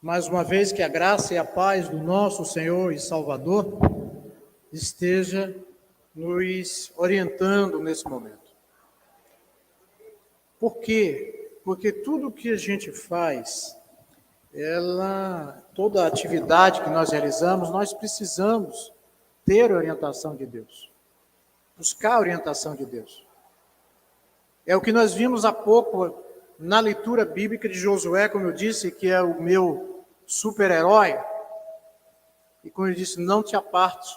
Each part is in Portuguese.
Mais uma vez que a graça e a paz do nosso Senhor e Salvador esteja nos orientando nesse momento. Por quê? Porque tudo que a gente faz, toda a atividade que nós realizamos, nós precisamos ter a orientação de Deus, buscar a orientação de Deus. É o que nós vimos há pouco na leitura bíblica de Josué, como eu disse, que é o meu super-herói. E como eu disse, não te aparte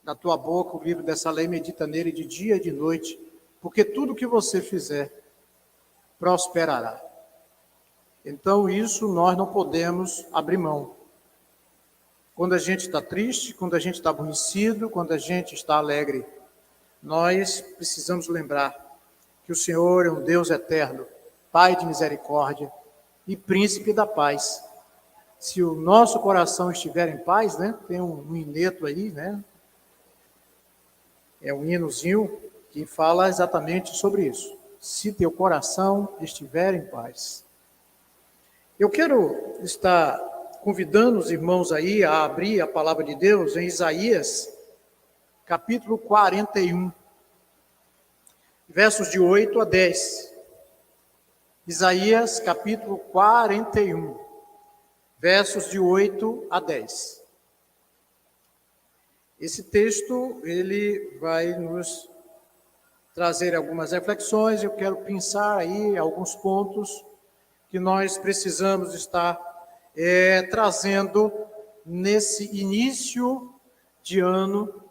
da tua boca o livro dessa lei, medita nele de dia e de noite, porque tudo que você fizer prosperará. Então isso nós não podemos abrir mão. Quando a gente está triste, quando a gente está aborrecido, quando a gente está alegre, nós precisamos lembrar que o Senhor é um Deus eterno, Pai de misericórdia e Príncipe da paz. Se o nosso coração estiver em paz, né? Tem um hineto aí, né? É um hinozinho que fala exatamente sobre isso. Se teu coração estiver em paz. Eu quero estar convidando os irmãos aí a abrir a palavra de Deus em Isaías, capítulo 41, versos de 8 a 10. Isaías, capítulo 41, versos de 8 a 10. Esse texto, ele vai nos trazer algumas reflexões. Eu quero pensar aí alguns pontos que nós precisamos estar trazendo nesse início de ano,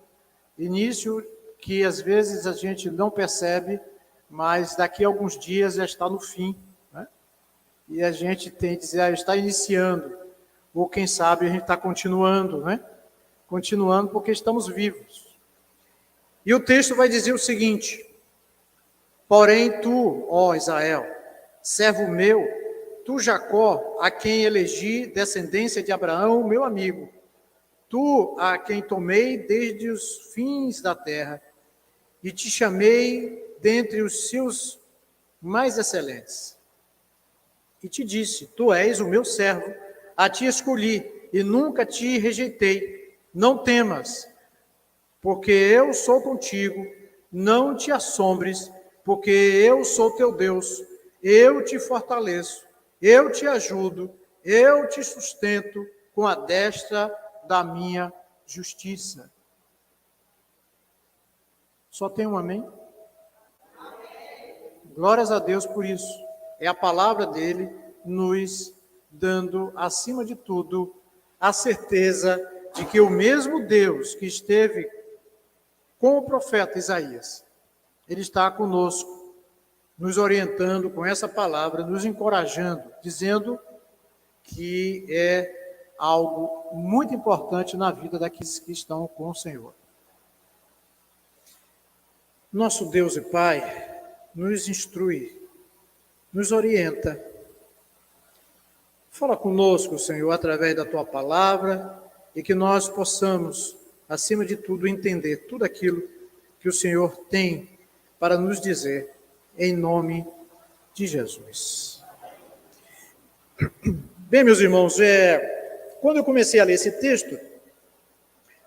início que às vezes a gente não percebe, mas daqui a alguns dias já está no fim, né? E a gente tem que dizer, está iniciando, ou quem sabe a gente está continuando, né? Continuando porque estamos vivos. E o texto vai dizer o seguinte: porém tu, ó Israel, servo meu, tu Jacó, a quem elegi descendência de Abraão, meu amigo, tu a quem tomei desde os fins da terra, e te chamei dentre os seus mais excelentes. E te disse, tu és o meu servo, a ti escolhi, e nunca te rejeitei. Não temas, porque eu sou contigo, não te assombres, porque eu sou teu Deus, eu te fortaleço, eu te ajudo, eu te sustento com a destra da minha justiça. Só tem um amém? Glórias a Deus por isso. É a palavra dele nos dando, acima de tudo, a certeza de que o mesmo Deus que esteve com o profeta Isaías, ele está conosco, nos orientando com essa palavra, nos encorajando, dizendo que é algo muito importante na vida daqueles que estão com o Senhor. Nosso Deus e Pai nos instrui, nos orienta. Fala conosco, Senhor, através da Tua palavra, e que nós possamos, acima de tudo, entender tudo aquilo que o Senhor tem para nos dizer, em nome de Jesus. Bem, meus irmãos, quando eu comecei a ler esse texto,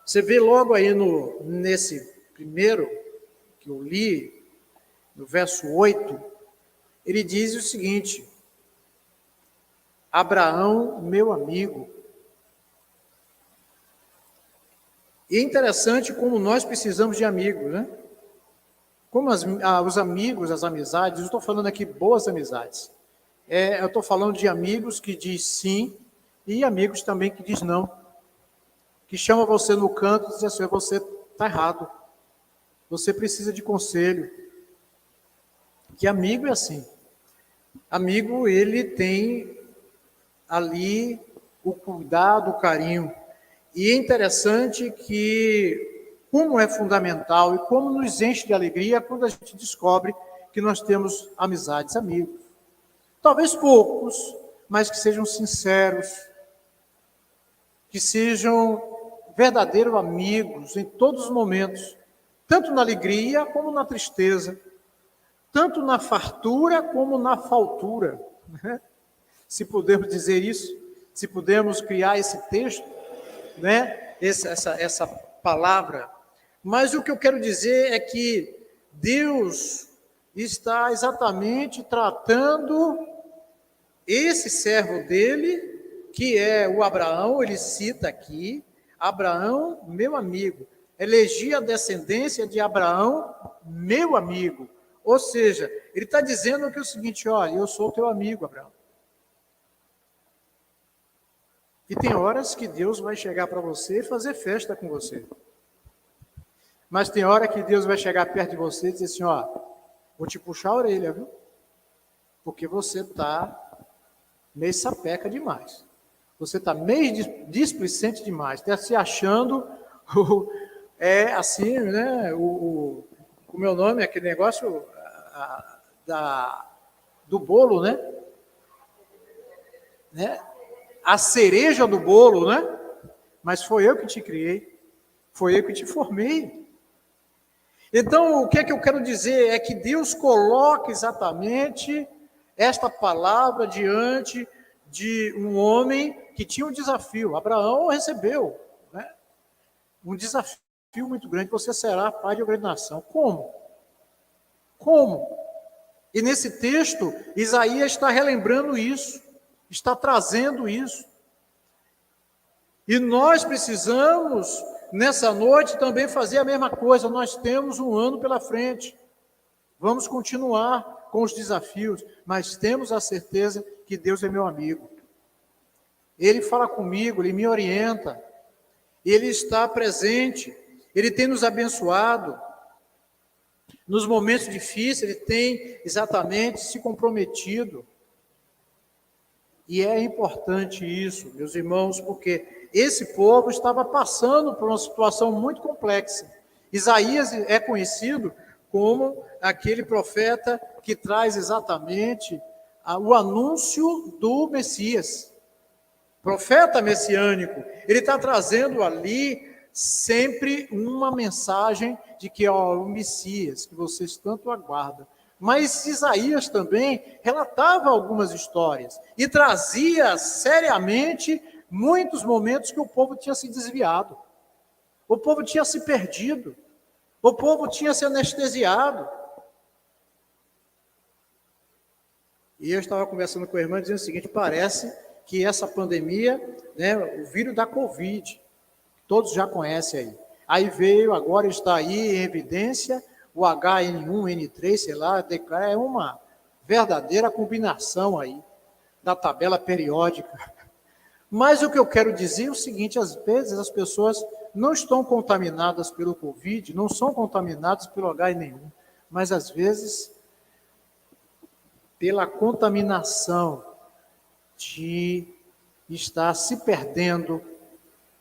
você vê logo aí nesse primeiro que eu li, no verso 8, ele diz o seguinte: Abraão, meu amigo. E é interessante como nós precisamos de amigos, né? Como os amigos, as amizades, eu estou falando aqui boas amizades. Eu estou falando de amigos que diz sim e amigos também que diz não. Que chama você no canto e diz assim, você está errado. Você precisa de conselho. Que amigo é assim. Amigo, ele tem ali o cuidado, o carinho. E é interessante que, como é fundamental e como nos enche de alegria quando a gente descobre que nós temos amizades, amigos. Talvez poucos, mas que sejam sinceros, que sejam verdadeiros amigos em todos os momentos, tanto na alegria como na tristeza, tanto na fartura como na faltura, né? Se podemos dizer isso. se pudermos criar esse texto, né? Essa palavra. Mas o que eu quero dizer é que Deus está exatamente tratando esse servo dele, que é o Abraão, ele cita aqui, Abraão, meu amigo, elegi a descendência de Abraão, meu amigo. Ou seja, ele está dizendo que é o seguinte, olha, eu sou teu amigo, Abraão. E tem horas que Deus vai chegar para você e fazer festa com você. Mas tem hora que Deus vai chegar perto de você e dizer assim, ó, vou te puxar a orelha, viu? Porque você está meio sapeca demais. Você está meio displicente demais. Está se achando, assim, né? O meu nome é aquele negócio do bolo, né? A cereja do bolo, né? Mas foi eu que te criei. Foi eu que te formei. Então, o que é que eu quero dizer? É que Deus coloca exatamente esta palavra diante de um homem que tinha um desafio. Abraão recebeu, né? Um desafio muito grande. Você será pai de uma grande nação. Como? Como? E nesse texto, Isaías está relembrando isso, está trazendo isso. E nós precisamos, nessa noite, também fazer a mesma coisa. Nós temos um ano pela frente. Vamos continuar com os desafios, mas temos a certeza que Deus é meu amigo. Ele fala comigo, Ele me orienta, Ele está presente, Ele tem nos abençoado. Nos momentos difíceis, Ele tem exatamente se comprometido. E é importante isso, meus irmãos, porque esse povo estava passando por uma situação muito complexa. Isaías é conhecido como aquele profeta que traz exatamente o anúncio do Messias. Profeta messiânico, ele está trazendo ali sempre uma mensagem de que o Messias, que vocês tanto aguardam. Mas Isaías também relatava algumas histórias e trazia seriamente muitos momentos que o povo tinha se desviado, o povo tinha se perdido, o povo tinha se anestesiado. E eu estava conversando com a irmã dizendo o seguinte, parece que essa pandemia, né, o vírus da Covid, todos já conhecem aí veio, agora está aí em evidência, o HN1, N3, sei lá, é uma verdadeira combinação aí da tabela periódica. Mas o que eu quero dizer é o seguinte, às vezes as pessoas não estão contaminadas pelo Covid, não são contaminadas pelo HN1, mas às vezes pela contaminação de estar se perdendo,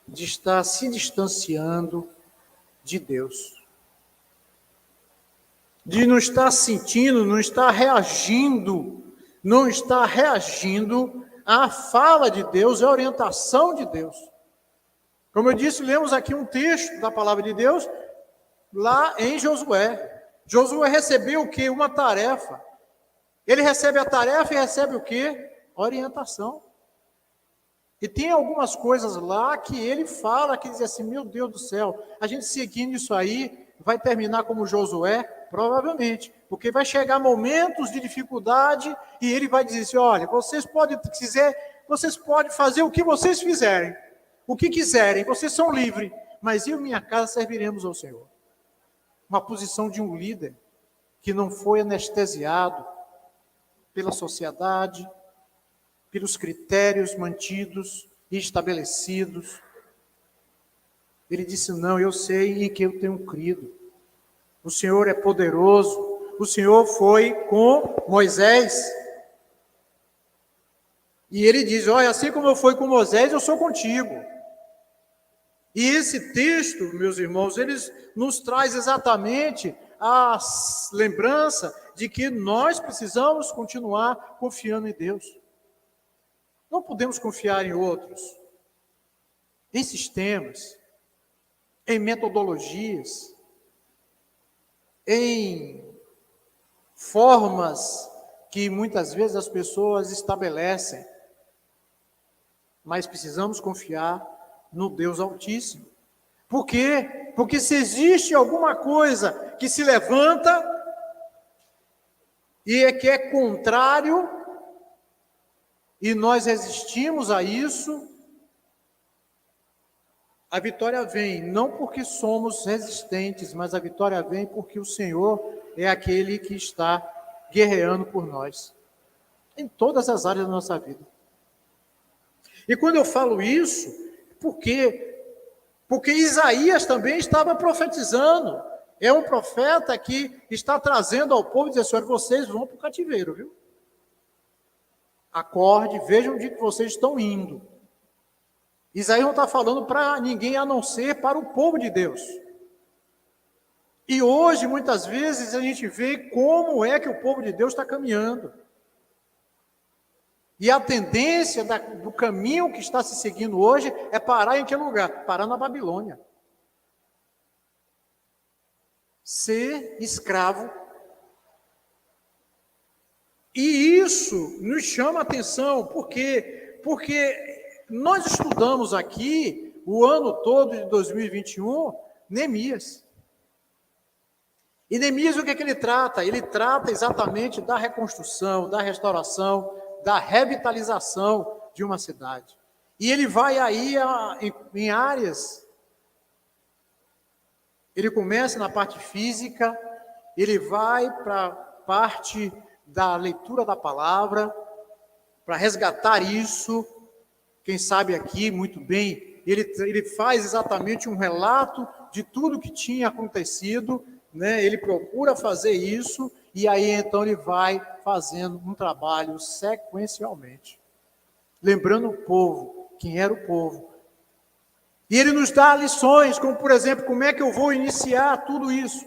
de estar se distanciando de Deus. De não estar sentindo, não estar reagindo à fala de Deus, à orientação de Deus. Como eu disse, lemos aqui um texto da palavra de Deus, lá em Josué. Josué recebeu o quê? Uma tarefa. Ele recebe a tarefa e recebe o quê? Orientação. E tem algumas coisas lá que ele fala, que diz assim, meu Deus do céu, a gente seguindo isso aí, vai terminar como Josué? Provavelmente, porque vai chegar momentos de dificuldade e ele vai dizer assim, olha, vocês podem fazer o que vocês fizerem, o que quiserem, vocês são livres, mas eu e minha casa serviremos ao Senhor. Uma posição de um líder que não foi anestesiado pela sociedade, pelos critérios mantidos e estabelecidos. Ele disse, não, eu sei em que eu tenho crido. O Senhor é poderoso. O Senhor foi com Moisés. E ele diz, olha, assim como eu fui com Moisés, eu sou contigo. E esse texto, meus irmãos, ele nos traz exatamente a lembrança de que nós precisamos continuar confiando em Deus. Não podemos confiar em outros, em sistemas, em metodologias, em formas que muitas vezes as pessoas estabelecem. mas precisamos confiar no Deus Altíssimo. Por quê? Porque se existe alguma coisa que se levanta e que é contrário, e nós resistimos a isso, a vitória vem, não porque somos resistentes, mas a vitória vem porque o Senhor é aquele que está guerreando por nós, em todas as áreas da nossa vida. E quando eu falo isso, por quê? Porque Isaías também estava profetizando. É um profeta que está trazendo ao povo e diz assim: olha, vocês vão para o cativeiro, viu? Acorde, vejam onde que vocês estão indo. Isaías não está falando para ninguém a não ser para o povo de Deus. E hoje, muitas vezes, a gente vê como é que o povo de Deus está caminhando. E a tendência do caminho que está se seguindo hoje é parar em que lugar? Parar na Babilônia. Ser escravo. E isso nos chama a atenção, por quê? Porque nós estudamos aqui, o ano todo de 2021, Neemias. E Neemias, o que é que ele trata? Ele trata exatamente da reconstrução, da restauração, da revitalização de uma cidade. E ele vai aí em áreas. Ele começa na parte física, ele vai para a parte da leitura da palavra, para resgatar isso. Quem sabe aqui, muito bem, ele faz exatamente um relato de tudo que tinha acontecido, né? Ele procura fazer isso, e aí então ele vai fazendo um trabalho sequencialmente, lembrando o povo, quem era o povo. E ele nos dá lições, como por exemplo, como é que eu vou iniciar tudo isso?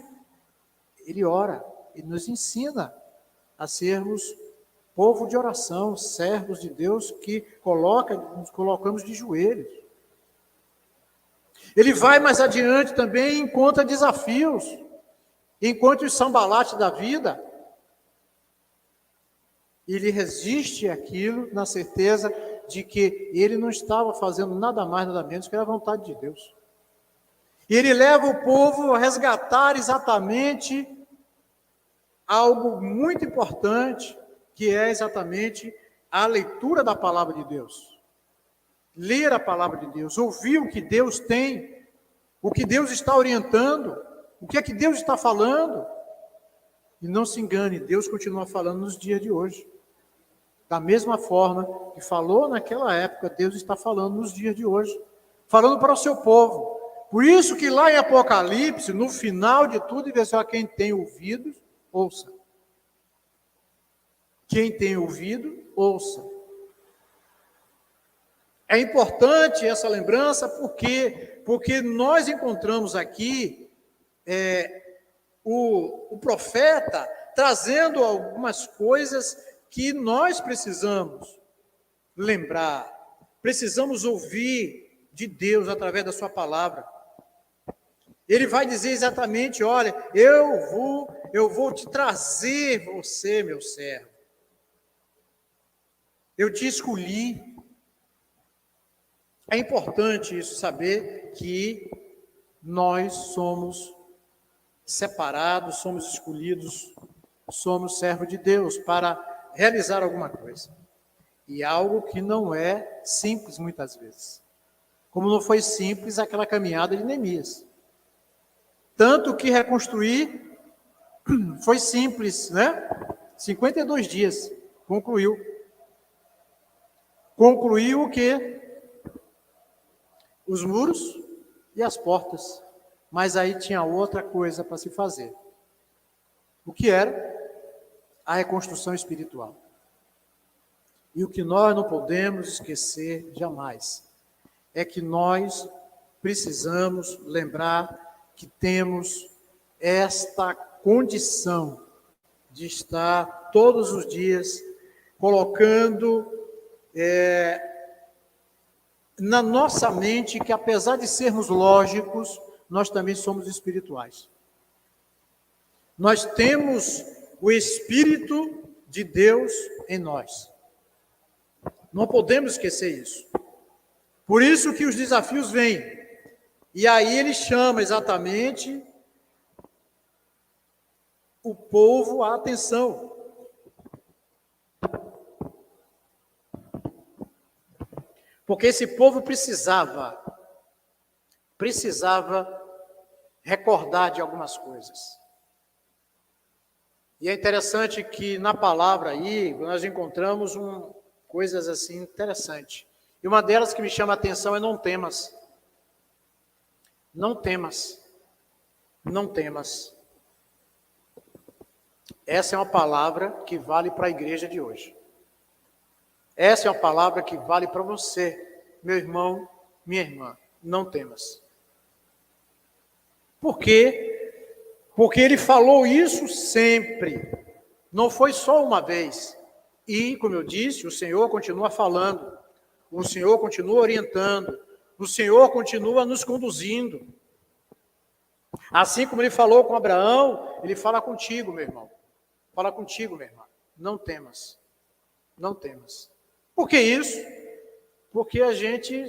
Ele ora, ele nos ensina a sermos povo de oração, servos de Deus que nos colocamos de joelhos. Ele vai mais adiante também, encontra desafios, encontra os sambalates da vida. Ele resiste àquilo na certeza de que ele não estava fazendo nada mais, nada menos que a vontade de Deus. E ele leva o povo a resgatar exatamente algo muito importante, que é exatamente a leitura da palavra de Deus. Ler a palavra de Deus, ouvir o que Deus tem, o que Deus está orientando, o que é que Deus está falando. E não se engane, Deus continua falando nos dias de hoje. Da mesma forma que falou naquela época, Deus está falando nos dias de hoje, falando para o seu povo. Por isso que lá em Apocalipse, no final de tudo, ele diz: quem tem ouvidos, ouça. Quem tem ouvido, ouça. É importante essa lembrança, porque nós encontramos aqui o profeta trazendo algumas coisas que nós precisamos lembrar, precisamos ouvir de Deus através da sua palavra. Ele vai dizer exatamente: olha, eu vou te trazer você, meu servo. Eu te escolhi. É importante isso, saber que nós somos separados, somos escolhidos, somos servos de Deus para realizar alguma coisa. E algo que não é simples muitas vezes. Como não foi simples aquela caminhada de Neemias. Tanto que reconstruir foi simples, né? 52 dias, concluiu. Concluiu o quê? Os muros e as portas. Mas aí tinha outra coisa para se fazer. O que era? A reconstrução espiritual. E o que nós não podemos esquecer jamais é que nós precisamos lembrar que temos esta condição de estar todos os dias colocando na nossa mente que, apesar de sermos lógicos, nós também somos espirituais. Nós temos o Espírito de Deus em nós. Não podemos esquecer isso. Por isso que os desafios vêm. E aí ele chama exatamente o povo à atenção. Porque esse povo precisava recordar de algumas coisas. E é interessante que na palavra aí nós encontramos coisas assim interessantes. E uma delas que me chama a atenção é não temas. Não temas. Não temas. Essa é uma palavra que vale para a igreja de hoje. Essa é uma palavra que vale para você, meu irmão, minha irmã. Não temas. Por quê? Porque ele falou isso sempre. Não foi só uma vez. E, como eu disse, o Senhor continua falando. O Senhor continua orientando. O Senhor continua nos conduzindo. Assim como ele falou com Abraão, ele fala contigo, meu irmão. Fala contigo, minha irmã. Não temas. Não temas. Por que isso? Porque a gente,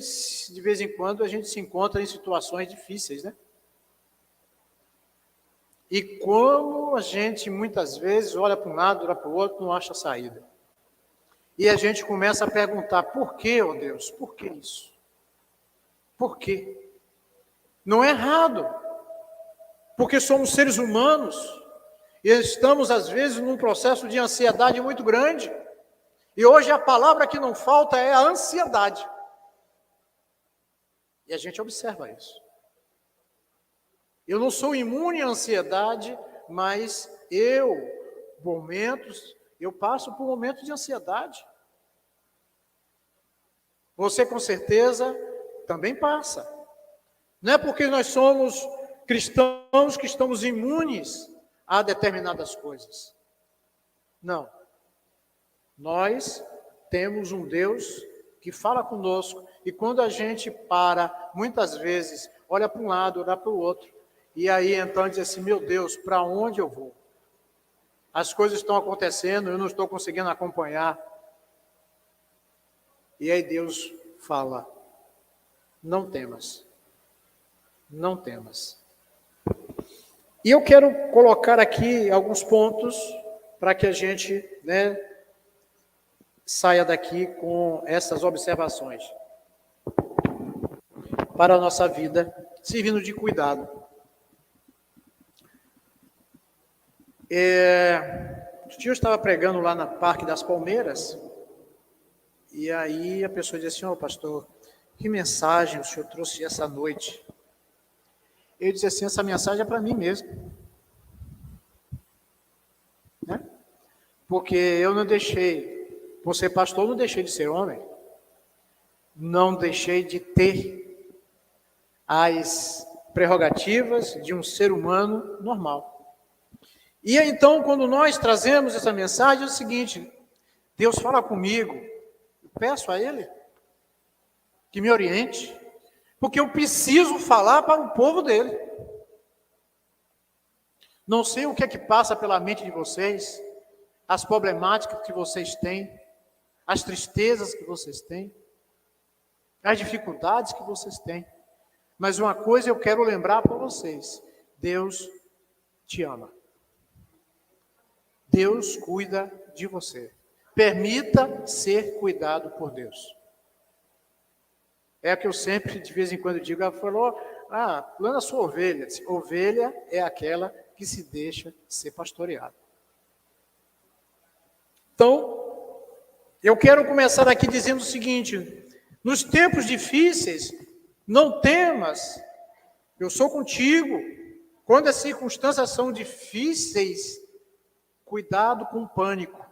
de vez em quando, a gente se encontra em situações difíceis, né? E como a gente, muitas vezes, olha para um lado, olha para o outro, não acha saída. E a gente começa a perguntar, por que, ó Deus? Por que isso? Por quê? Não é errado. Porque somos seres humanos e estamos, às vezes, num processo de ansiedade muito grande. E hoje a palavra que não falta é a ansiedade. E a gente observa isso. Eu não sou imune à ansiedade, mas eu passo por momentos de ansiedade. Você, com certeza, também passa. Não é porque nós somos cristãos que estamos imunes a determinadas coisas. Não. Nós temos um Deus que fala conosco e quando a gente para, muitas vezes, olha para um lado, olha para o outro, e aí então diz assim, meu Deus, para onde eu vou? As coisas estão acontecendo, eu não estou conseguindo acompanhar. E aí Deus fala, não temas, não temas. E eu quero colocar aqui alguns pontos para que a gente, saia daqui com essas observações para a nossa vida, servindo de cuidado. Outro dia eu estava pregando lá no Parque das Palmeiras, e aí a pessoa disse assim, pastor, que mensagem o senhor trouxe essa noite? Eu disse assim, essa mensagem é para mim mesmo. Né? Porque eu não deixei, por ser pastor, não deixei de ser homem. Não deixei de ter as prerrogativas de um ser humano normal. E então, quando nós trazemos essa mensagem, é o seguinte, Deus fala comigo, eu peço a Ele que me oriente, porque eu preciso falar para o povo dele. Não sei o que é que passa pela mente de vocês, as problemáticas que vocês têm, as tristezas que vocês têm, as dificuldades que vocês têm. Mas uma coisa eu quero lembrar para vocês, Deus te ama. Deus cuida de você. Permita ser cuidado por Deus. É o que eu sempre, de vez em quando, digo. Ela falou, plana a sua ovelha. Ovelha é aquela que se deixa ser pastoreada. Então, eu quero começar aqui dizendo o seguinte, nos tempos difíceis, não temas, eu sou contigo. Quando as circunstâncias são difíceis, cuidado com o pânico.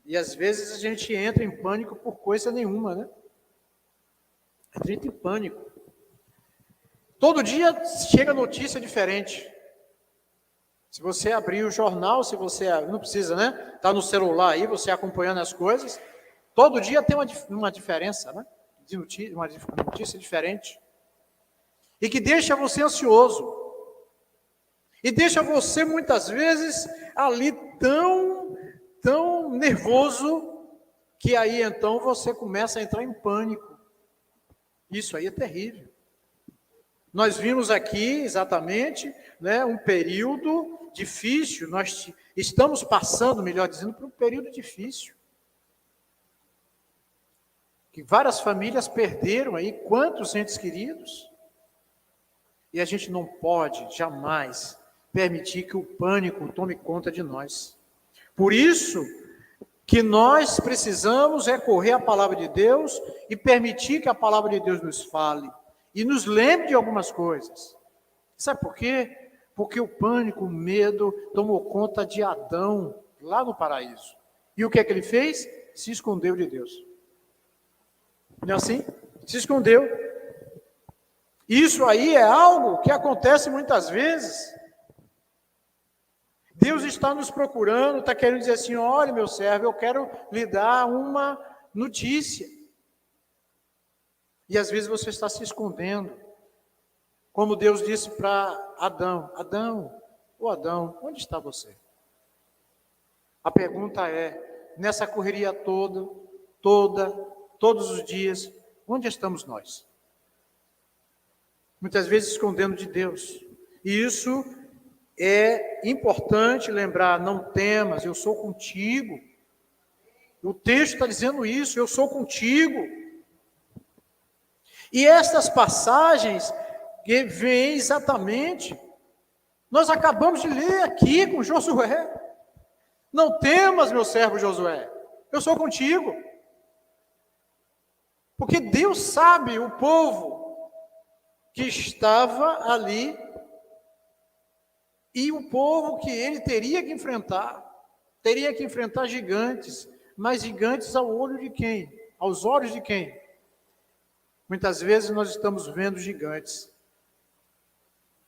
E às vezes a gente entra em pânico por coisa nenhuma, né? Entra em pânico. Todo dia chega notícia diferente. Se você abrir o jornal, se você não precisa, né? Está no celular aí, você acompanhando as coisas. Todo dia tem uma diferença, né? De notícia, uma notícia diferente. E que deixa você ansioso. E deixa você, muitas vezes, ali tão nervoso, que aí, então, você começa a entrar em pânico. Isso aí é terrível. Nós vimos aqui exatamente, né, um período difícil, nós estamos passando, melhor dizendo, por um período difícil. Que várias famílias perderam aí quantos entes queridos. E a gente não pode jamais permitir que o pânico tome conta de nós. Por isso que nós precisamos recorrer à palavra de Deus e permitir que a palavra de Deus nos fale e nos lembre de algumas coisas. Sabe por quê? Porque o pânico, o medo tomou conta de Adão lá no paraíso. E o que é que ele fez? Se escondeu de Deus. Não é assim? Se escondeu. Isso aí é algo que acontece muitas vezes. Deus está nos procurando, está querendo dizer assim, olha meu servo, eu quero lhe dar uma notícia. E às vezes você está se escondendo. Como Deus disse para Adão, Adão, onde está você? A pergunta é, nessa correria todos os dias, onde estamos nós? Muitas vezes escondendo de Deus. E isso é importante lembrar, não temas, eu sou contigo. O texto está dizendo isso, eu sou contigo. E estas passagens que vêm exatamente, nós acabamos de ler aqui com Josué. Não temas, meu servo Josué, eu sou contigo. Porque Deus sabe o povo que estava ali e o povo que ele teria que enfrentar gigantes, mas gigantes ao olho de quem? Aos olhos de quem? Muitas vezes nós estamos vendo gigantes,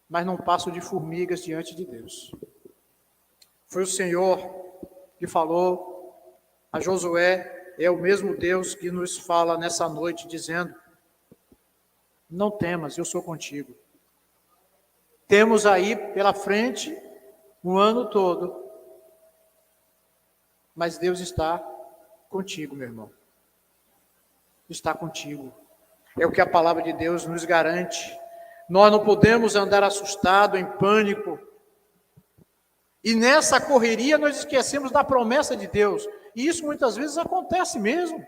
mas não passam de formigas diante de Deus. Foi o Senhor que falou a Josué, é o mesmo Deus que nos fala nessa noite, dizendo, não temas, eu sou contigo. Temos aí pela frente o ano todo, mas Deus está contigo, meu irmão. Está contigo. É o que a palavra de Deus nos garante. Nós não podemos andar assustado, em pânico. E nessa correria nós esquecemos da promessa de Deus. E isso muitas vezes acontece mesmo.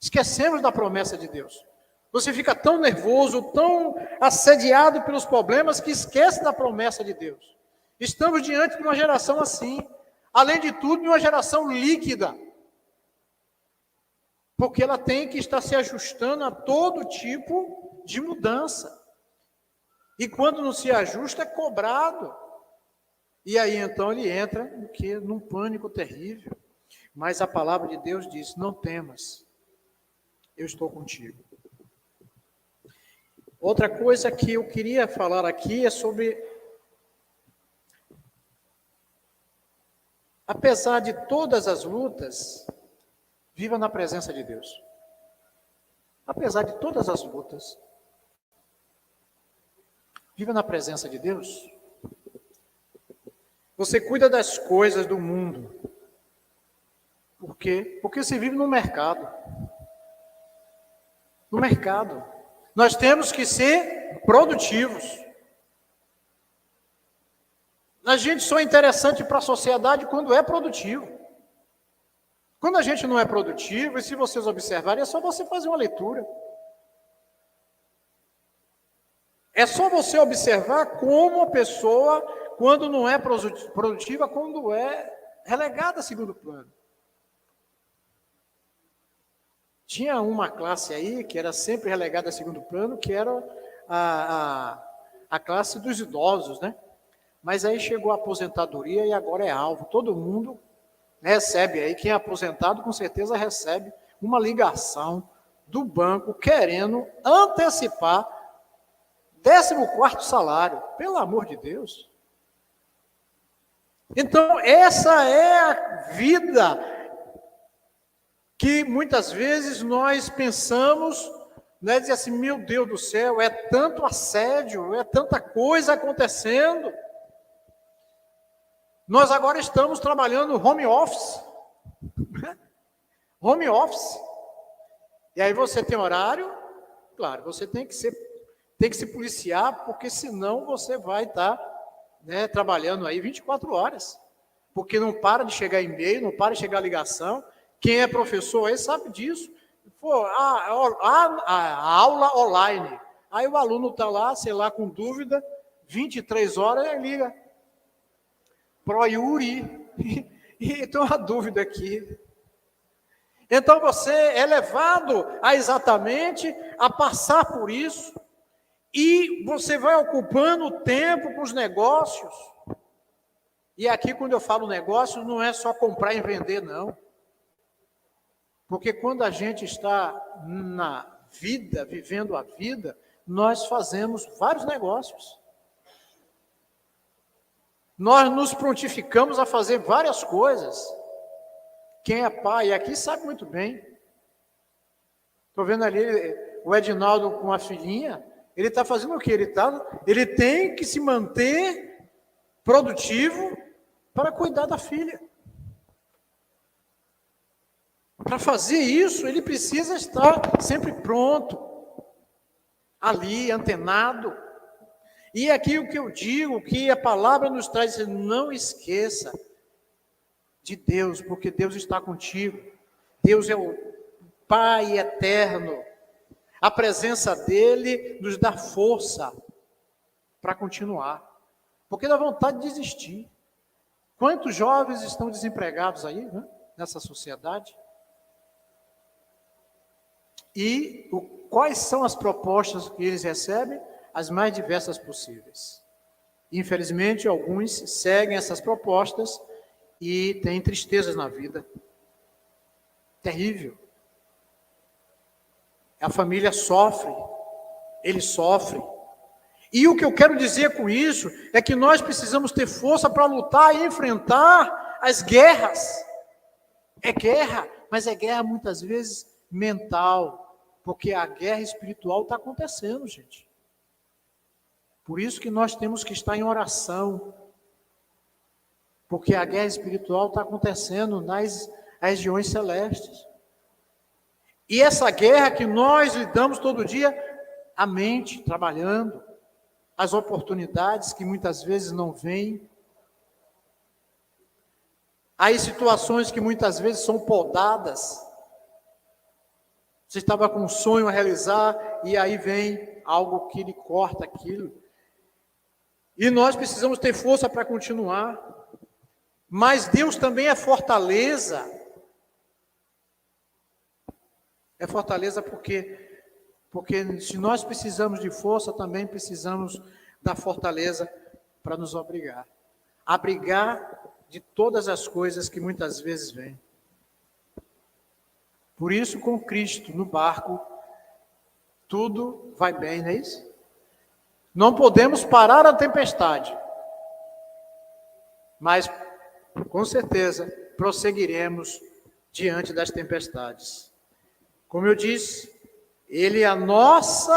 Esquecemos da promessa de Deus. Você fica tão nervoso, tão assediado pelos problemas que esquece da promessa de Deus. Estamos diante de uma geração assim. Além de tudo, de uma geração líquida. Porque ela tem que estar se ajustando a todo tipo de mudança. E quando não se ajusta, é cobrado. E aí então ele entra num pânico terrível. Mas a palavra de Deus diz, não temas, eu estou contigo. Outra coisa que eu queria falar aqui é sobre, apesar de todas as lutas, viva na presença de Deus. Apesar de todas as lutas, viva na presença de Deus. Você cuida das coisas do mundo. Por quê? Porque você vive no mercado. No mercado. Nós temos que ser produtivos. A gente só é interessante para a sociedade quando é produtivo. Quando a gente não é produtivo, e se vocês observarem, é só você fazer uma leitura. É só você observar como a pessoa, quando não é produtiva, quando é relegada a segundo plano. Tinha uma classe aí que era sempre relegada a segundo plano, que era a classe dos idosos, né? Mas aí chegou a aposentadoria e agora é alvo. Todo mundo recebe aí, quem é aposentado com certeza recebe uma ligação do banco querendo antecipar 14º salário. Pelo amor de Deus. Então, essa é a vida que muitas vezes nós pensamos, né, dizer assim, meu Deus do céu, é tanto assédio, é tanta coisa acontecendo. Nós agora estamos trabalhando home office. Home office. E aí você tem horário, Claro, você tem que se policiar, porque senão você vai estar, né, trabalhando aí 24 horas. Porque não para de chegar e-mail, não para de chegar ligação. Quem é professor aí sabe disso. Pô, a aula online. Aí o aluno está lá, sei lá, com dúvida, 23 horas, ele liga. Pro Yuri, e tem uma dúvida aqui. Então você é levado exatamente a passar por isso, e você vai ocupando tempo com os negócios. E aqui, quando eu falo negócio, não é só comprar e vender, não. Porque quando a gente está na vida, vivendo a vida, nós fazemos vários negócios. Nós nos prontificamos a fazer várias coisas. Quem é pai aqui sabe muito bem. Estou vendo ali o Edinaldo com a filhinha. Ele está fazendo o quê? Ele tem que se manter produtivo para cuidar da filha. Para fazer isso, ele precisa estar sempre pronto, ali, antenado. E aqui o que eu digo, que a palavra nos traz, não esqueça de Deus, porque Deus está contigo. Deus é o Pai eterno. A presença dele nos dá força para continuar, porque dá vontade de desistir. Quantos jovens estão desempregados aí, né, nessa sociedade? E quais são as propostas que eles recebem? As mais diversas possíveis. Infelizmente, alguns seguem essas propostas e têm tristezas na vida. Terrível. A família sofre, ele sofre. E o que eu quero dizer com isso é que nós precisamos ter força para lutar e enfrentar as guerras. É guerra, mas é guerra muitas vezes mental, porque a guerra espiritual está acontecendo, gente. Por isso que nós temos que estar em oração, porque a guerra espiritual está acontecendo nas regiões celestes. E essa guerra que nós lidamos todo dia, a mente trabalhando, as oportunidades que muitas vezes não vêm, as situações que muitas vezes são podadas. Você estava com um sonho a realizar e aí vem algo que lhe corta aquilo. E nós precisamos ter força para continuar. Mas Deus também é fortaleza. É fortaleza porque se nós precisamos de força, também precisamos da fortaleza para nos abrigar. Abrigar de todas as coisas que muitas vezes vêm. Por isso, com Cristo no barco, tudo vai bem, não é isso? Não podemos parar a tempestade, mas, com certeza, prosseguiremos diante das tempestades. Como eu disse, Ele é a nossa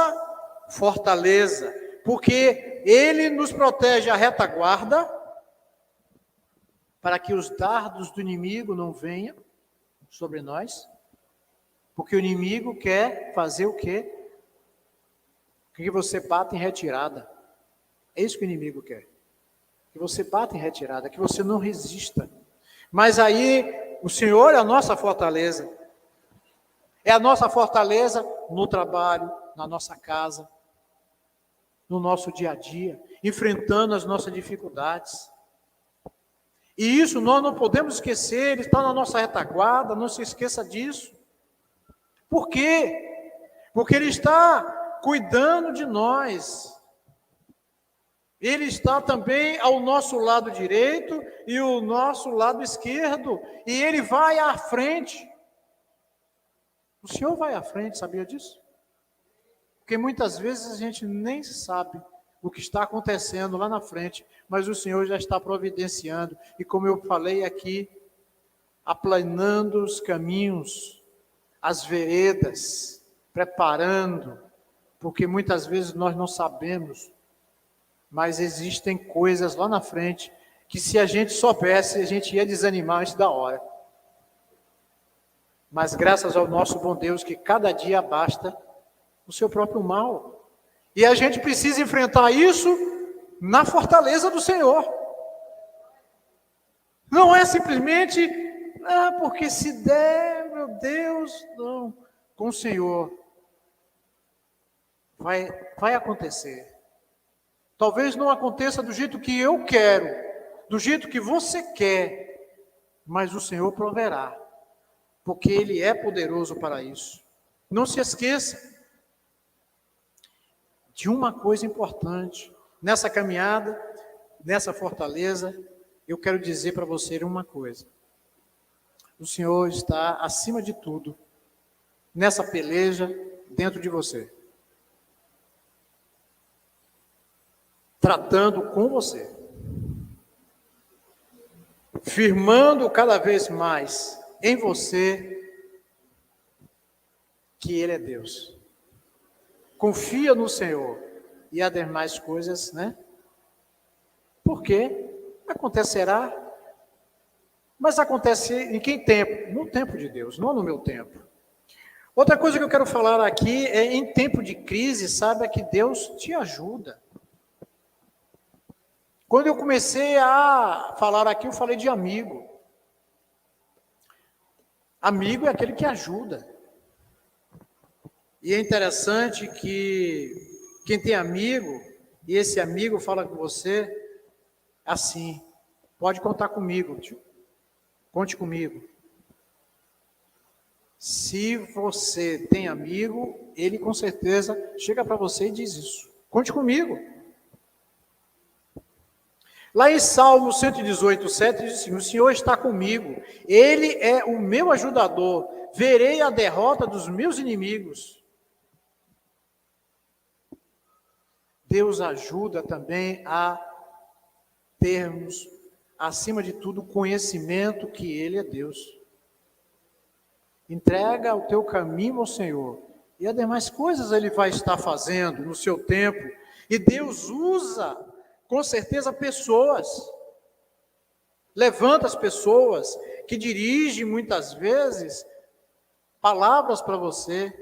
fortaleza, porque Ele nos protege a retaguarda, para que os dardos do inimigo não venham sobre nós, porque o inimigo quer fazer o quê? Que você bata em retirada. É isso que o inimigo quer. Que você bata em retirada, que você não resista. Mas aí, o Senhor é a nossa fortaleza. É a nossa fortaleza no trabalho, na nossa casa, no nosso dia a dia, enfrentando as nossas dificuldades. E isso nós não podemos esquecer, Ele está na nossa retaguarda, não se esqueça disso. Por quê? Porque Ele está cuidando de nós. Ele está também ao nosso lado direito e o nosso lado esquerdo, e Ele vai à frente. O Senhor vai à frente, sabia disso? Porque muitas vezes a gente nem sabe o que está acontecendo lá na frente, mas o Senhor já está providenciando, e como eu falei aqui, aplanando os caminhos, as veredas, preparando, porque muitas vezes nós não sabemos, mas existem coisas lá na frente, que se a gente soubesse, a gente ia desanimar antes da hora. Mas graças ao nosso bom Deus, que cada dia basta o seu próprio mal. E a gente precisa enfrentar isso na fortaleza do Senhor. Não é simplesmente, porque se der, meu Deus, não. Com o Senhor vai acontecer. Talvez não aconteça do jeito que eu quero, do jeito que você quer, mas o Senhor proverá, porque Ele é poderoso para isso. Não se esqueça de uma coisa importante. Nessa caminhada, nessa fortaleza, eu quero dizer para você uma coisa. O Senhor está acima de tudo, nessa peleja dentro de você. Tratando com você. Firmando cada vez mais em você que Ele é Deus. Confia no Senhor e as demais coisas, né? Porque acontecerá, mas acontece em que tempo? No tempo de Deus, não no meu tempo. Outra coisa que eu quero falar aqui é em tempo de crise, saiba que Deus te ajuda. Quando eu comecei a falar aqui, eu falei de amigo. Amigo é aquele que ajuda. E é interessante que quem tem amigo, e esse amigo fala com você assim, pode contar comigo, tio. Conte comigo. Se você tem amigo, ele com certeza chega para você e diz isso. Conte comigo. Lá em Salmo 118, 7, diz assim, o Senhor está comigo, Ele é o meu ajudador, verei a derrota dos meus inimigos. Deus ajuda também a termos, acima de tudo, conhecimento que Ele é Deus. Entrega o teu caminho ao Senhor, e as demais coisas Ele vai estar fazendo no seu tempo, e Deus usa com certeza pessoas, levanta as pessoas que dirigem muitas vezes palavras para você,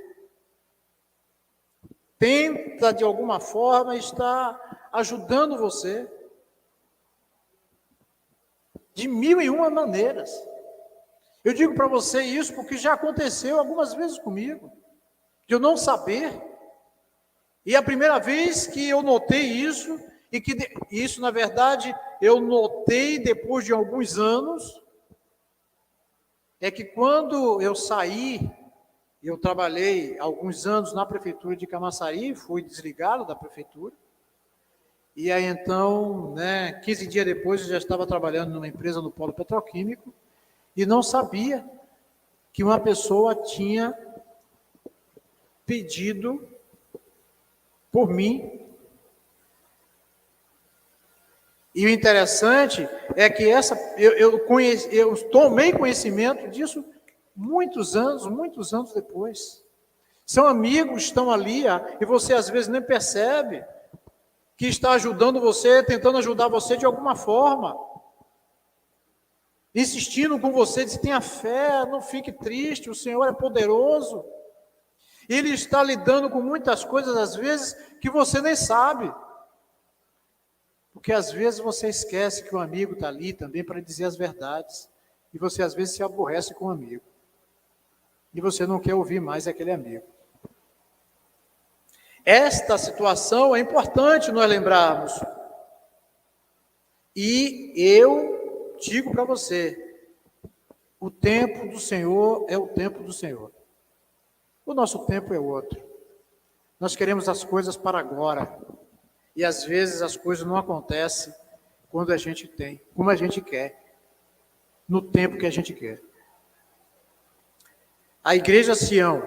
tenta de alguma forma estar ajudando você, de 1001 maneiras. Eu digo para você isso porque já aconteceu algumas vezes comigo, de eu não saber, e a primeira vez que eu notei isso, e que isso, na verdade, eu notei depois de alguns anos, é que quando eu saí, eu trabalhei alguns anos na prefeitura de Camaçari, fui desligado da prefeitura, e aí então, 15 dias depois, eu já estava trabalhando numa empresa no polo petroquímico, e não sabia que uma pessoa tinha pedido por mim. E o interessante é que eu tomei conhecimento disso muitos anos depois. São amigos, estão ali, e você às vezes nem percebe que está ajudando você, tentando ajudar você de alguma forma. Insistindo com você, diz, tenha fé, não fique triste, o Senhor é poderoso. Ele está lidando com muitas coisas, às vezes, que você nem sabe. Porque às vezes você esquece que o amigo está ali também para dizer as verdades. E você às vezes se aborrece com o amigo. E você não quer ouvir mais aquele amigo. Esta situação é importante nós lembrarmos. E eu digo para você, o tempo do Senhor é o tempo do Senhor. O nosso tempo é outro. Nós queremos as coisas para agora. E às vezes as coisas não acontecem quando a gente tem, como a gente quer, no tempo que a gente quer. A igreja Sião,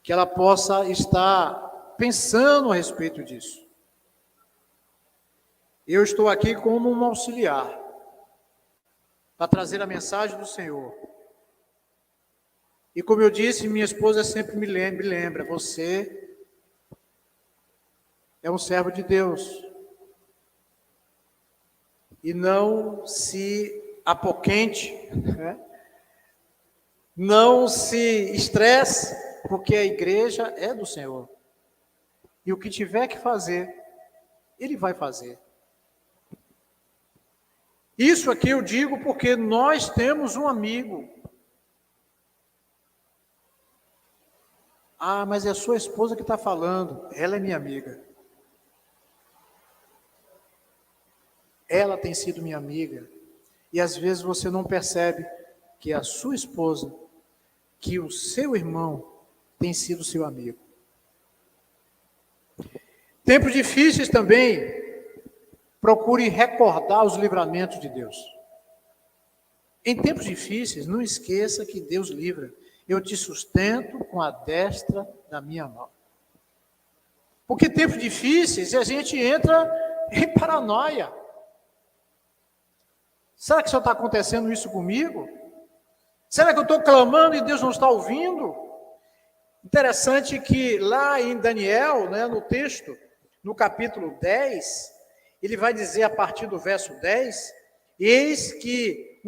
que ela possa estar pensando a respeito disso. Eu estou aqui como um auxiliar, para trazer a mensagem do Senhor. E como eu disse, minha esposa sempre me lembra, você é um servo de Deus. E não se apoquente, não se estresse, porque a igreja é do Senhor. E o que tiver que fazer, Ele vai fazer. Isso aqui eu digo porque nós temos um amigo. Ah, mas é a sua esposa que está falando. Ela é minha amiga. Ela tem sido minha amiga. E às vezes você não percebe que a sua esposa, que o seu irmão tem sido seu amigo. Tempos difíceis também, procure recordar os livramentos de Deus. Em tempos difíceis, não esqueça que Deus livra. Eu te sustento com a destra da minha mão. Porque tempos difíceis, a gente entra em paranoia. Será que só está acontecendo isso comigo? Será que eu estou clamando e Deus não está ouvindo? Interessante que lá em Daniel, né, no texto, no capítulo 10, ele vai dizer a partir do verso 10, eis que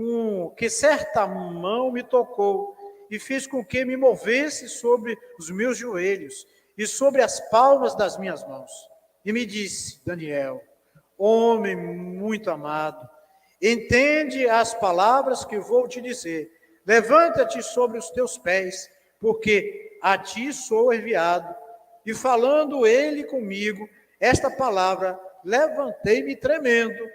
certa mão me tocou e fez com que me movesse sobre os meus joelhos e sobre as palmas das minhas mãos. E me disse, Daniel, homem muito amado, entende as palavras que vou te dizer. Levanta-te sobre os teus pés, porque a ti sou enviado. E falando ele comigo, esta palavra, levantei-me tremendo.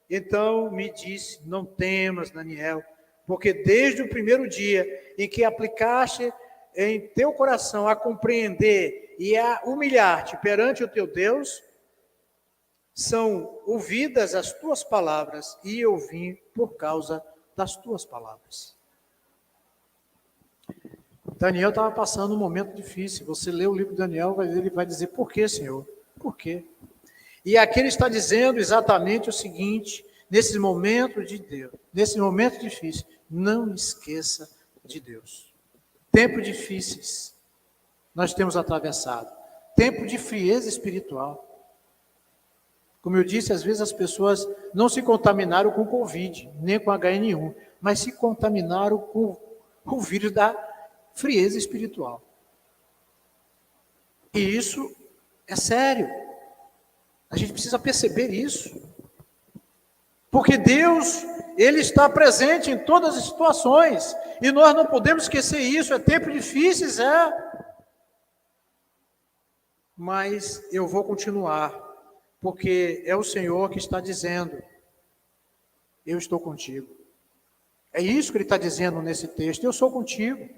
Então me disse, não temas, Daniel, porque desde o primeiro dia em que aplicaste em teu coração a compreender e a humilhar-te perante o teu Deus, são ouvidas as tuas palavras, e eu vim por causa das tuas palavras. Daniel estava passando um momento difícil. Você lê o livro de Daniel, ele vai dizer, por que, Senhor? Por quê? E aqui ele está dizendo exatamente o seguinte, nesse momento de Deus, nesse momento difícil, não esqueça de Deus. Tempos difíceis nós temos atravessado. Tempo de frieza espiritual. Como eu disse, às vezes as pessoas não se contaminaram com Covid, nem com HN1, mas se contaminaram com o vírus da frieza espiritual. E isso é sério. A gente precisa perceber isso. Porque Deus, Ele está presente em todas as situações. E nós não podemos esquecer isso. É tempos difíceis, Mas eu vou continuar. Porque é o Senhor que está dizendo, eu estou contigo. É isso que Ele está dizendo nesse texto, eu sou contigo.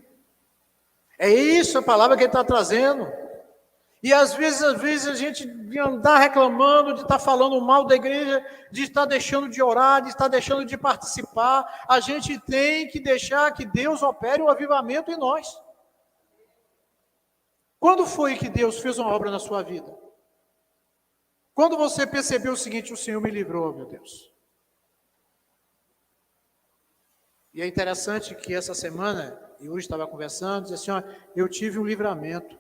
É isso a palavra que Ele está trazendo. E às vezes a gente andar reclamando de estar falando mal da igreja, de estar deixando de orar, de estar deixando de participar, a gente tem que deixar que Deus opere o avivamento em nós. Quando foi que Deus fez uma obra na sua vida? Quando você percebeu o seguinte, o Senhor me livrou, meu Deus. E é interessante que essa semana, e hoje estava conversando, disse assim, eu tive um livramento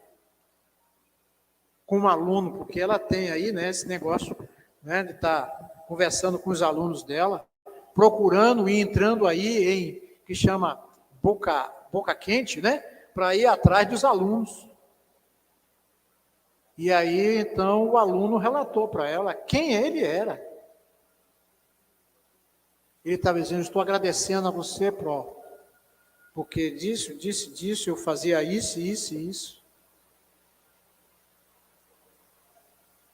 com um aluno, porque ela tem aí, né, esse negócio, né, de estar conversando com os alunos dela, procurando e entrando aí em, que chama boca quente, né, para ir atrás dos alunos. E aí, então, o aluno relatou para ela quem ele era. Ele estava dizendo, estou agradecendo a você, Pró, porque disso, eu fazia isso.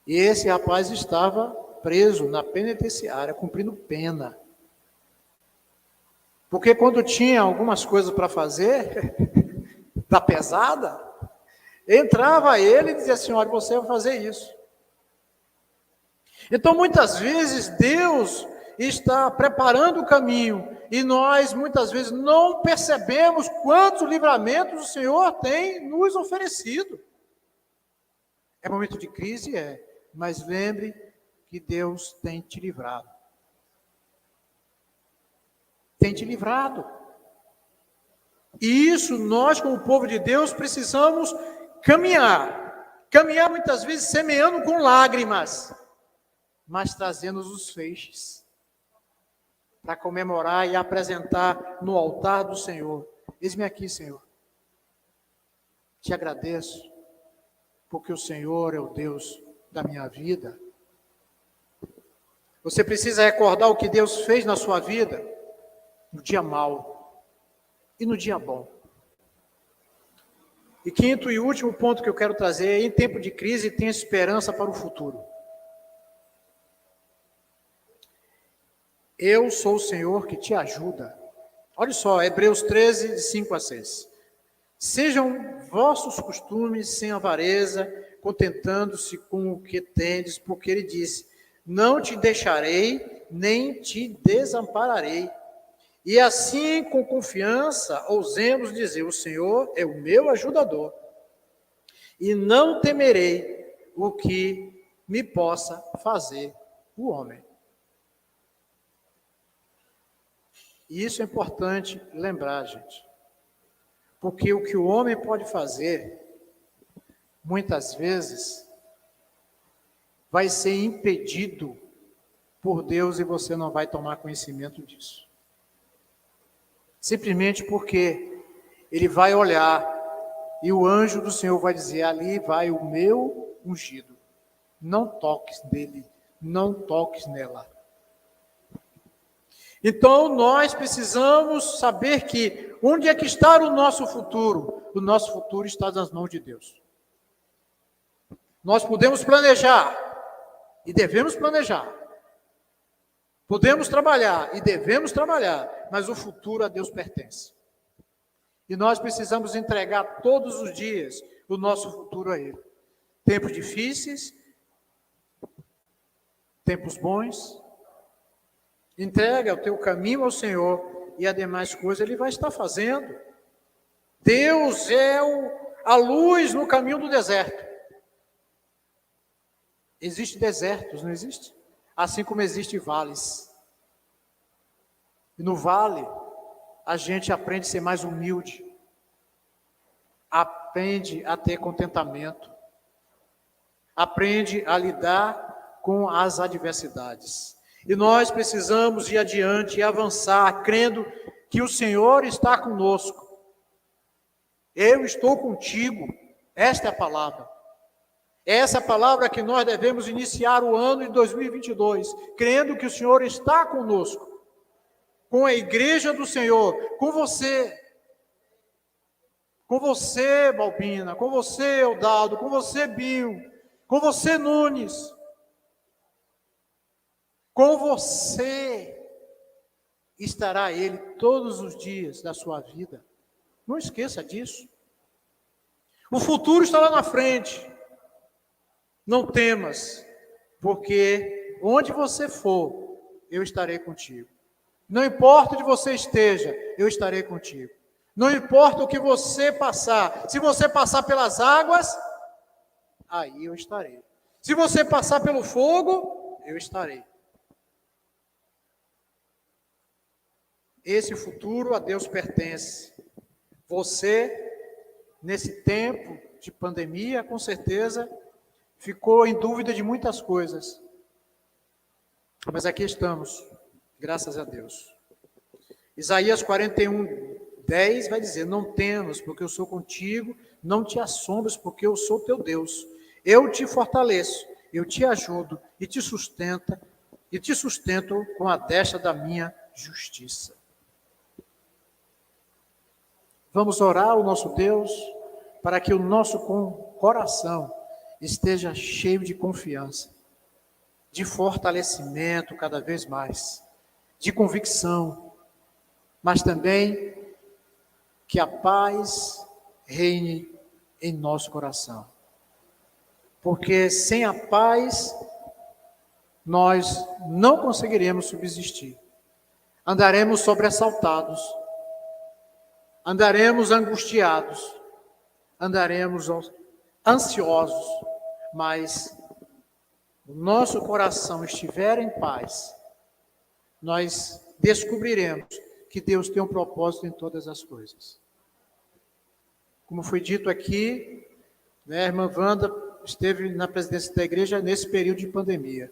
E esse rapaz estava preso na penitenciária, cumprindo pena. Porque quando tinha algumas coisas para fazer, da pesada, entrava ele e dizia assim, olha, você vai fazer isso. Então, muitas vezes, Deus está preparando o caminho e nós, muitas vezes, não percebemos quantos livramentos o Senhor tem nos oferecido. É momento de crise? Mas lembre que Deus tem te livrado. Tem te livrado. E isso, nós, como povo de Deus, precisamos caminhar. Caminhar, muitas vezes, semeando com lágrimas, mas trazendo os feixes para comemorar e apresentar no altar do Senhor. Eis-me aqui, Senhor. Te agradeço, porque o Senhor é o Deus da minha vida. Você precisa recordar o que Deus fez na sua vida no dia mau e no dia bom. E quinto e último ponto que eu quero trazer é: em tempo de crise, tenha esperança para o futuro. Eu sou o Senhor que te ajuda. Olha só, Hebreus 13, de 5 a 6. Sejam vossos costumes sem avareza, contentando-se com o que tendes, porque ele disse: não te deixarei, nem te desampararei. E assim, com confiança, ousemos dizer: o Senhor é o meu ajudador, e não temerei o que me possa fazer o homem. E isso é importante lembrar, gente. Porque o que o homem pode fazer, muitas vezes, vai ser impedido por Deus e você não vai tomar conhecimento disso. Simplesmente porque ele vai olhar e o anjo do Senhor vai dizer: ali vai o meu ungido. Não toques nele, não toques nela. Então, nós precisamos saber que onde é que está o nosso futuro? O nosso futuro está nas mãos de Deus. Nós podemos planejar e devemos planejar. Podemos trabalhar e devemos trabalhar, mas o futuro a Deus pertence. E nós precisamos entregar todos os dias o nosso futuro a Ele. Tempos difíceis, tempos bons. Entrega o teu caminho ao Senhor e as demais coisas Ele vai estar fazendo. Deus é a luz no caminho do deserto. Existem desertos, não existe? Assim como existem vales. E no vale, a gente aprende a ser mais humilde. Aprende a ter contentamento. Aprende a lidar com as adversidades. E nós precisamos ir adiante e avançar, crendo que o Senhor está conosco. Eu estou contigo. Esta é a palavra. Essa é a palavra que nós devemos iniciar o ano de 2022, crendo que o Senhor está conosco, com a igreja do Senhor, com você, Balbina, com você, Eudaldo, com você, Binho, com você, Nunes. Com você estará Ele todos os dias da sua vida. Não esqueça disso. O futuro está lá na frente. Não temas, porque onde você for, eu estarei contigo. Não importa onde você esteja, eu estarei contigo. Não importa o que você passar. Se você passar pelas águas, aí eu estarei. Se você passar pelo fogo, eu estarei. Esse futuro a Deus pertence. Você, nesse tempo de pandemia, com certeza, ficou em dúvida de muitas coisas. Mas aqui estamos, graças a Deus. Isaías 41:10 vai dizer: não temas, porque eu sou contigo, não te assombres, porque eu sou teu Deus. Eu te fortaleço, eu te ajudo e te sustento com a destra da minha justiça. Vamos orar ao nosso Deus para que o nosso coração esteja cheio de confiança, de fortalecimento cada vez mais, de convicção, mas também que a paz reine em nosso coração. Porque sem a paz nós não conseguiremos subsistir. Andaremos sobressaltados, andaremos angustiados, andaremos ansiosos, mas o nosso coração estiver em paz, nós descobriremos que Deus tem um propósito em todas as coisas. Como foi dito aqui, né, a irmã Wanda esteve na presidência da igreja nesse período de pandemia.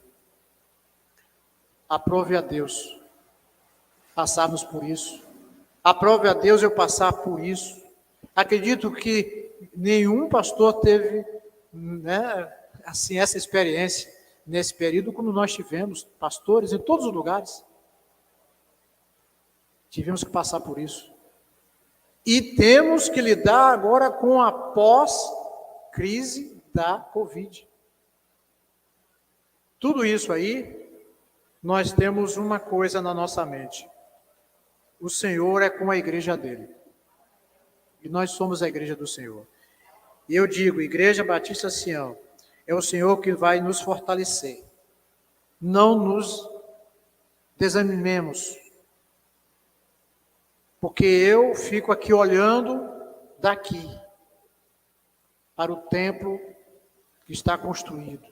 Aprove a Deus passarmos por isso. Aprove a Deus eu passar por isso. Acredito que nenhum pastor teve, né, assim, essa experiência nesse período, como nós tivemos, pastores em todos os lugares. Tivemos que passar por isso. E temos que lidar agora com a pós-crise da Covid. Tudo isso aí, nós temos uma coisa na nossa mente. O Senhor é com a igreja dele. E nós somos a igreja do Senhor. E eu digo, Igreja Batista Sião, é o Senhor que vai nos fortalecer. Não nos desanimemos. Porque eu fico aqui olhando daqui para o templo que está construído,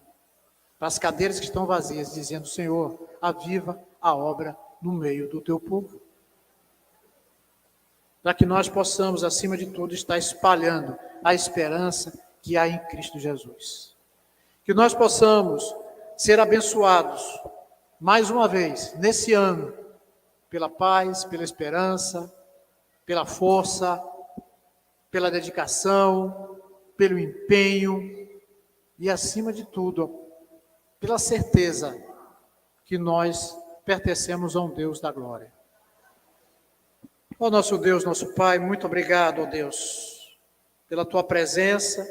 para as cadeiras que estão vazias, dizendo, Senhor, aviva a obra no meio do teu povo. Para que nós possamos, acima de tudo, estar espalhando a esperança que há em Cristo Jesus. Que nós possamos ser abençoados, mais uma vez, nesse ano, pela paz, pela esperança, pela força, pela dedicação, pelo empenho e, acima de tudo, pela certeza que nós pertencemos a um Deus da glória. Ó nosso Deus, nosso Pai, muito obrigado, ó Deus, pela Tua presença.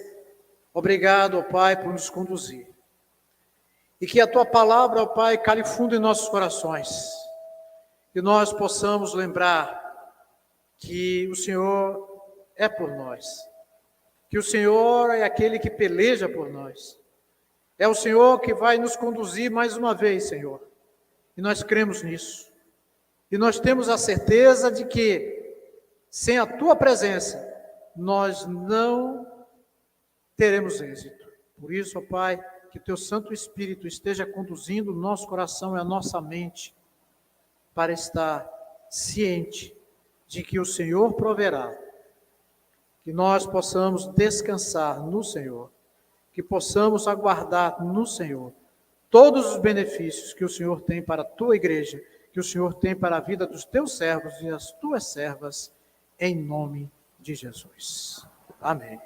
Obrigado, ó Pai, por nos conduzir. E que a Tua palavra, ó Pai, cale fundo em nossos corações. Que nós possamos lembrar que o Senhor é por nós. Que o Senhor é aquele que peleja por nós. É o Senhor que vai nos conduzir mais uma vez, Senhor. E nós cremos nisso. E nós temos a certeza de que, sem a Tua presença, nós não teremos êxito. Por isso, ó Pai, que Teu Santo Espírito esteja conduzindo o nosso coração e a nossa mente para estar ciente de que o Senhor proverá, que nós possamos descansar no Senhor, que possamos aguardar no Senhor todos os benefícios que o Senhor tem para a Tua igreja, que o Senhor tem para a vida dos Teus servos e as Tuas servas, em nome de Jesus. Amém.